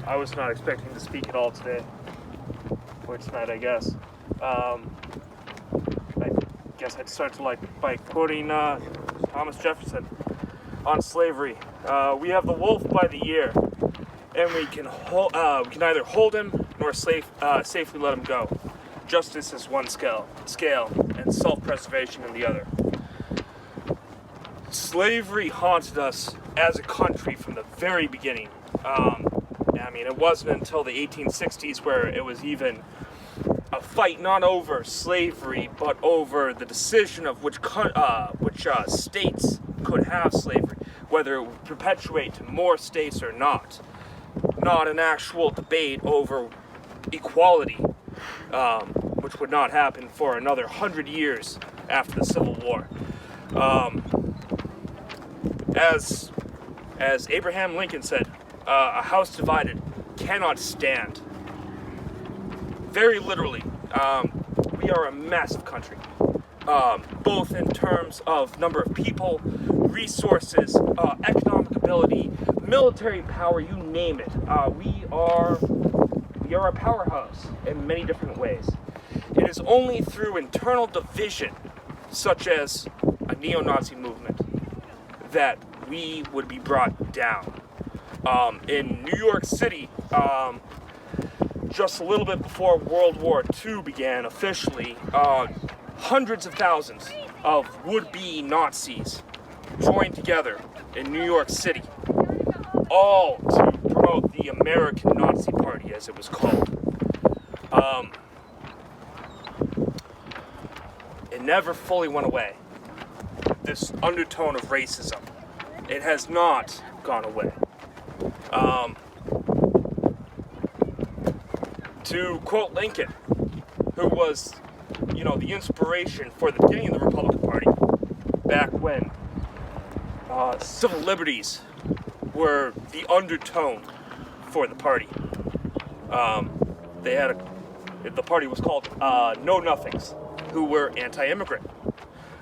I was not expecting to speak at all today, or tonight, I guess. I guess I'd start by quoting Thomas Jefferson on slavery. We have the wolf by the ear, and we can neither hold him nor safely let him go. Justice is one scale, and self-preservation in the other. Slavery haunted us as a country from the very beginning. It wasn't until the 1860s where it was even a fight not over slavery, but over the decision of which states could have slavery, whether it would perpetuate to more states or not. Not an actual debate over equality, which would not happen for another 100 years after the Civil War. As Abraham Lincoln said, a house divided cannot stand. Very literally, we are a massive country, both in terms of number of people, resources, economic ability, military power, you name it. We are a powerhouse in many different ways. It is only through internal division, such as a neo-Nazi movement, that we would be brought down. In New York City, just a little bit before World War II began officially, hundreds of thousands of would-be Nazis joined together in New York City, all to promote the American Nazi Party, as it was called. It never fully went away. This undertone of racism, it has not gone away. To quote Lincoln, who was, the inspiration for the beginning of the Republican Party, back when civil liberties were the undertone for the party. The party was called Know Nothings, who were anti-immigrant.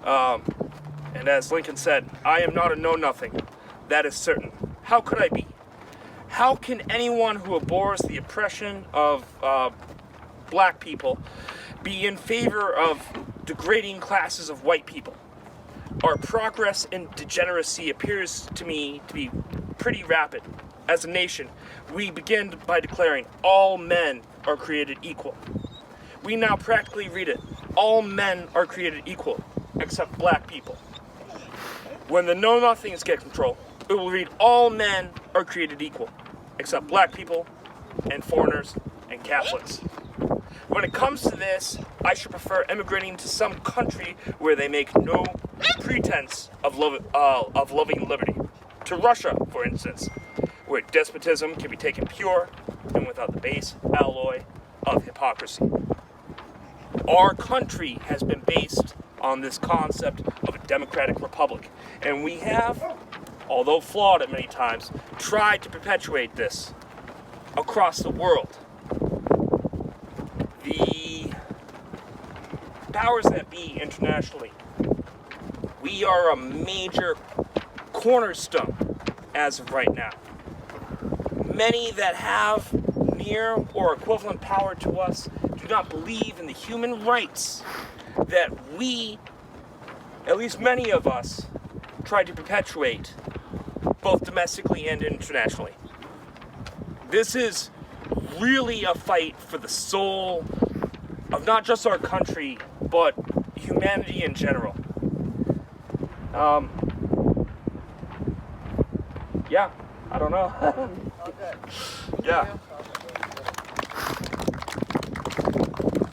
And as Lincoln said, I am not a know-nothing, that is certain. How could I be? How can anyone who abhors the oppression of black people be in favor of degrading classes of white people? Our progress in degeneracy appears to me to be pretty rapid. As a nation, we begin by declaring all men are created equal. We now practically read it. All men are created equal, except black people. When the know-nothings get control, it will read all men are created equal, except black people and foreigners and Catholics. When it comes to this, I should prefer emigrating to some country where they make no pretense of loving liberty. To Russia, for instance, where despotism can be taken pure and without the base alloy of hypocrisy. Our country has been based on this concept of a democratic republic, and we have, although flawed at many times, tried to perpetuate this across the world. The powers that be internationally, we are a major cornerstone as of right now. Many that have near or equivalent power to us do not believe in the human rights that we, at least many of us, try to perpetuate both domestically and internationally. This is really a fight for the soul of not just our country, but humanity in general. I don't know. Okay. Yeah.